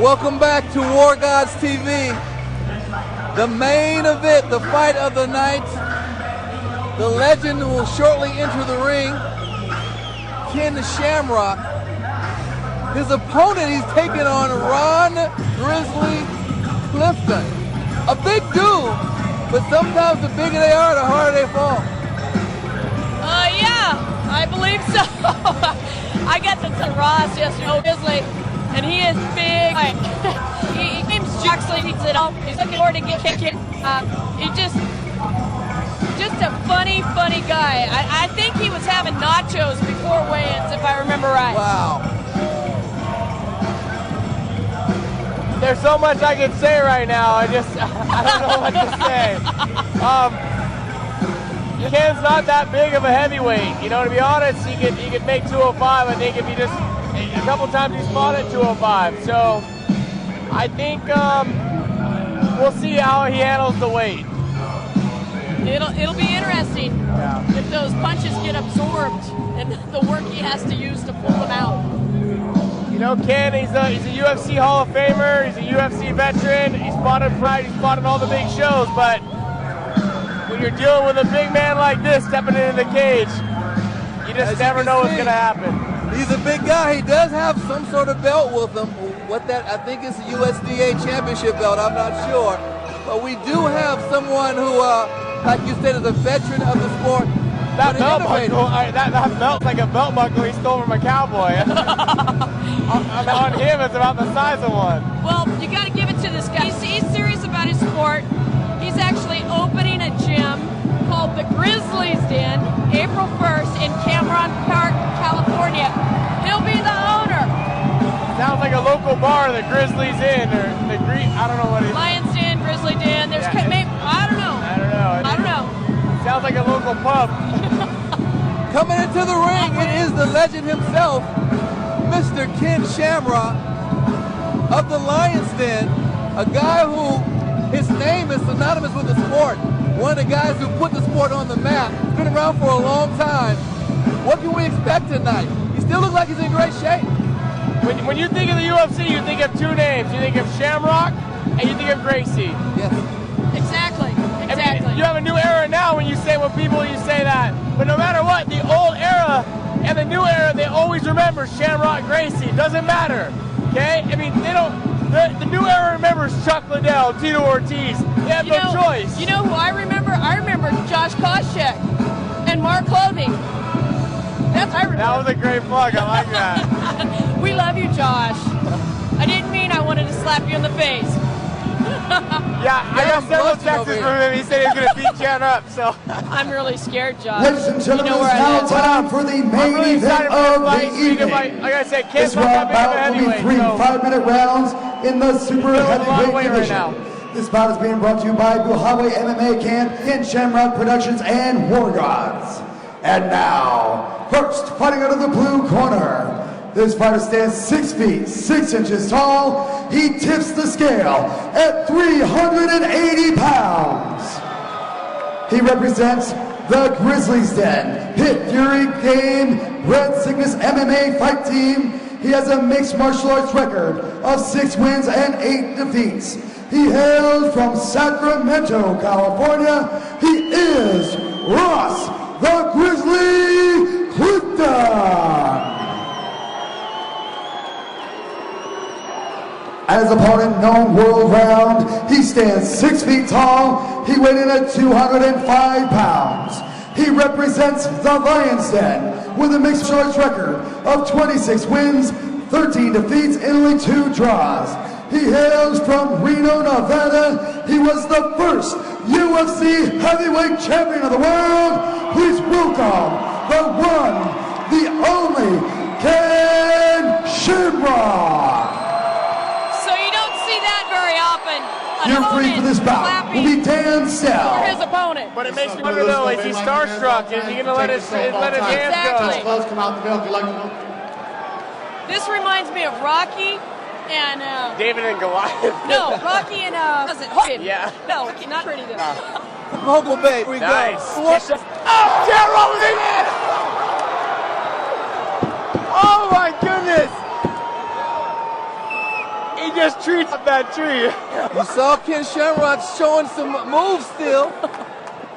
Welcome back to War Gods TV. The main event, the fight of the night. The legend will shortly enter the ring, Ken Shamrock. His opponent, he's taking on Ron Grizzly Clifton. A big dude, but sometimes the bigger they are, the harder they fall. Yeah, I believe so. I got to Ross yesterday, Grizzly, and he is big. He games Jackson, he's looking forward to get kicked. He's just a funny guy. I think he was having nachos before weigh-ins, if I remember right. Wow. There's so much I could say right now. I don't know what to say. Ken's not that big of a heavyweight. You know, to be honest, he could make 205. I think if he just a couple times he's fought at 205. So I think we'll see how he handles the weight. It'll be interesting if those punches get absorbed and the work he has to use to pull them out. You know, Ken, he's a UFC Hall of Famer. He's a UFC veteran. He's fought in Pride. He's fought in all the big shows. But when you're dealing with a big man like this stepping into the cage, you just never know what's going to happen. He's a big guy. He does have some sort of belt with him. What that, I think it's a USDA championship belt. I'm not sure. But we do have someone who, like you said, is a veteran of the sport. That belt buckle, that belt's like a belt buckle he stole from a cowboy. On him, it's about the size of one. Well, you got to give it to this guy. He's serious about his sport. He's actually opening a gym called the Grizzlies Den, April 1st in Shamrock Park, California. He'll be the owner. Sounds like a local bar, the Grizzlies Inn, or the I don't know what it is. Lions Den, Grizzly Den. There's maybe, I don't know. Sounds like a local pub. Coming into the ring, it is the legend himself, Mr. Ken Shamrock of the Lions Den, a guy who his name is synonymous with the sport. One of the guys who put the sport on the map. He's been around for a long time. What can we expect tonight? He still looks like he's in great shape. When you think of the UFC, you think of two names. You think of Shamrock and you think of Gracie. Yes. Exactly. I mean, you have a new era now when you say you say that. But no matter what, the old era and the new era, they always remember Shamrock Gracie. It doesn't matter. Okay? I mean, they don't. The new era remembers Chuck Liddell, Tito Ortiz. They have no choice. You know who I remember? I remember Josh Koscheck and Mark Clothing. That's I remember. That was a great plug. I like that. We love you, Josh. I didn't mean I wanted to slap you in the face. Yeah, I got several texts from him. He said he was going to beat Ken up, so. I'm really scared, Josh. Ladies and gentlemen, it's now time for the main event of the evening. Like I said, Ken's this round bout will be three 5-minute rounds in the super heavyweight division. This bout is being brought to you by Buhawe MMA Camp, Ken Shamrock Productions, and War Gods. And now, first, fighting out of the blue corner. This fighter stands 6 feet, 6 inches tall. He tips the scale at 380 pounds. He represents the Grizzlies Den, Hit Fury Game, Red Sickness MMA fight team. He has a mixed martial arts record of 6 wins and 8 defeats. He hails from Sacramento, California. He is Ross the Grizzly Clifton. As opponent known world round, he stands 6 feet tall. He weighed in at 205 pounds. He represents the Lions Den with a mixed martial arts record of 26 wins, 13 defeats, and only 2 draws. He hails from Reno, Nevada. He was the first UFC heavyweight champion of the world. Please welcome the one, the only, Ken Shamrock. Your free for this bout will be Dan Sell. For his opponent. But it makes me wonder though, is he starstruck? Is he going to let his hands go? Come out the field if you like to go. This reminds me of Rocky and David and Goliath. No, Rocky and was it Hogan? Yeah. No, not pretty though. Local Bay, we nice. go. Oh, Gerald with it! Oh my goodness! He just treats that tree. You saw Ken Shamrock showing some moves still.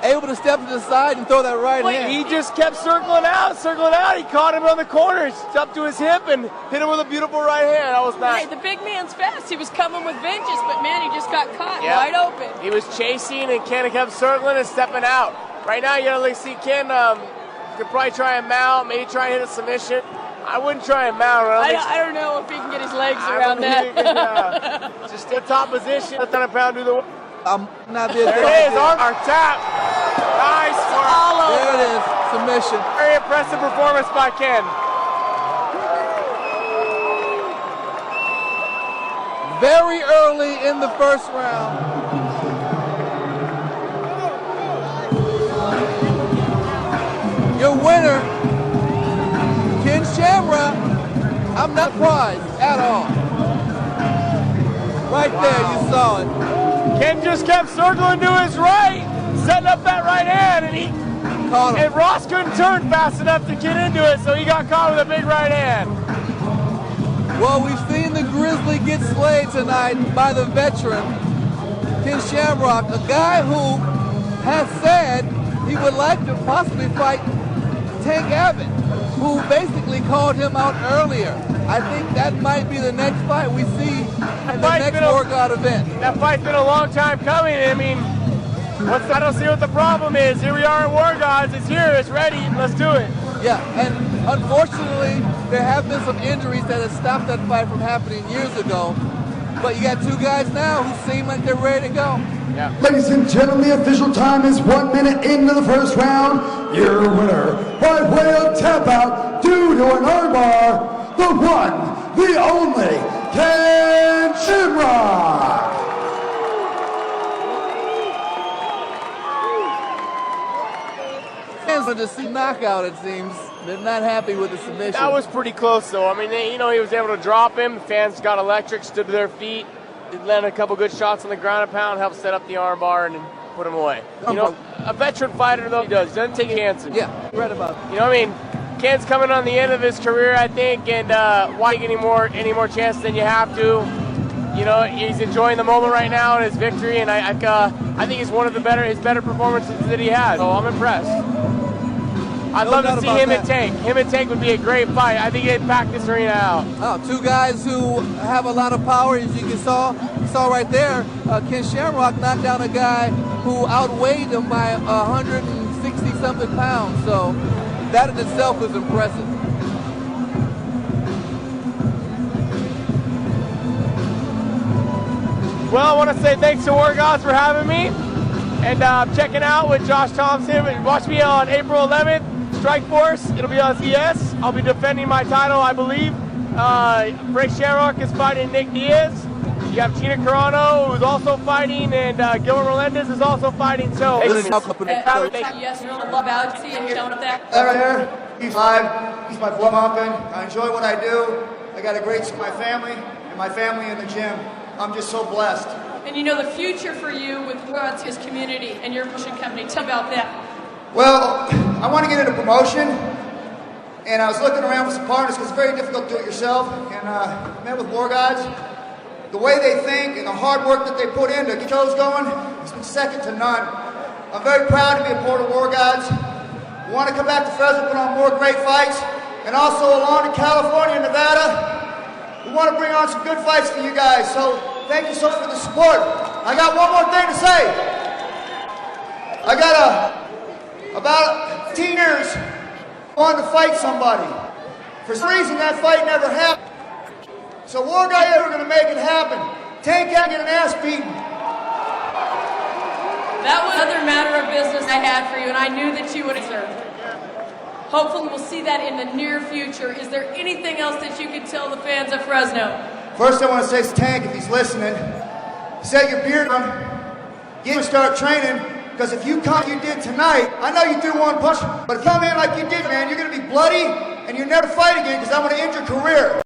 Able to step to the side and throw that right hand. He just kept circling out. He caught him on the corner, stepped to his hip, and hit him with a beautiful right hand. That was nice. Hey, the big man's fast. He was coming with vengeance, but man, he just got caught wide open. He was chasing, and Ken kept circling and stepping out. Right now, you gotta see Ken. Could probably try and mount, maybe try and hit a submission. I wouldn't try and mount. I don't know if he can get his legs around that. Just a top position, let that pound do the work. I'm not there. There it is, our tap. Nice work. All over. There it is, submission. Very impressive performance by Ken. Very early in the first round. Your winner, Ken Shamrock. I'm not surprised at all. Right there, you saw it. Ken just kept circling to his right, setting up that right hand, and he caught him. And Ross couldn't turn fast enough to get into it, so he got caught with a big right hand. Well, we've seen the Grizzly get slayed tonight by the veteran, Ken Shamrock, a guy who has said he would like to possibly fight Tank Abbott, who basically called him out earlier. I think that might be the next fight we see in the next War God event. That fight's been a long time coming. I mean, I don't see what the problem is. Here we are in War Gods. It's here. It's ready. Let's do it. Yeah, and unfortunately, there have been some injuries that have stopped that fight from happening years ago. But you got two guys now who seem like they're ready to go. Yeah. Ladies and gentlemen, the official time is 1 minute into the first round. Your winner by way of tap out due to an armbar, the one, the only, Ken Shamrock. Just a knockout, it seems. They're not happy with the submission. That was pretty close, though. I mean, he was able to drop him. The fans got electric, stood to their feet. He landed a couple good shots on the ground and pound, helped set up the armbar and put him away. You know, a veteran fighter, though, he doesn't take chances. Yeah, right about it. You know what I mean? Ken's coming on the end of his career, I think, and why take any more chances than you have to? You know, he's enjoying the moment right now and his victory, and I think he's one of his better performances that he has. So I'm impressed. I'd love to see him and Tank. Him and Tank would be a great fight. I think he'd pack this arena out. Oh, two guys who have a lot of power, as you saw right there. Ken Shamrock knocked down a guy who outweighed him by 160-something pounds. So that in itself is impressive. Well, I want to say thanks to War Gods for having me. And checking out with Josh Thompson. Watch me on April 11th. Strike Force, it'll be on CS. I'll be defending my title, I believe. Frank Shamrock is fighting Nick Diaz. You have Gina Carano, who's also fighting, and Gilbert Melendez is also fighting. So, yes, really love out seeing you with that. That right there, he's live. He's my blood pumping. I enjoy what I do. I got a great my family and my family in the gym. I'm just so blessed. And you know the future for you with God's his community and your promotion company. Tell me about that. Well, I want to get into promotion, and I was looking around for some partners because it's very difficult to do it yourself. And met with War Gods. The way they think and the hard work that they put in to get those going, it's been second to none. I'm very proud to be a part of War Gods. We want to come back to Fresno, put on more great fights, and also along to California and Nevada. We want to bring on some good fights for you guys. So thank you so much for the support. I got one more thing to say. I got about 15 years wanted to fight somebody. For some reason, that fight never happened. So War God ever going to make it happen. Tank can't get an ass beaten. That was another matter of business I had for you, and I knew that you would observe. Hopefully we'll see that in the near future. Is there anything else that you could tell the fans of Fresno? First, I want to say to Tank, if he's listening, set your beard on, get him start training, because if you come like you did tonight, I know you threw one punch, but if you come in like you did, man, you're going to be bloody, and you never fight again, because I'm going to end your career.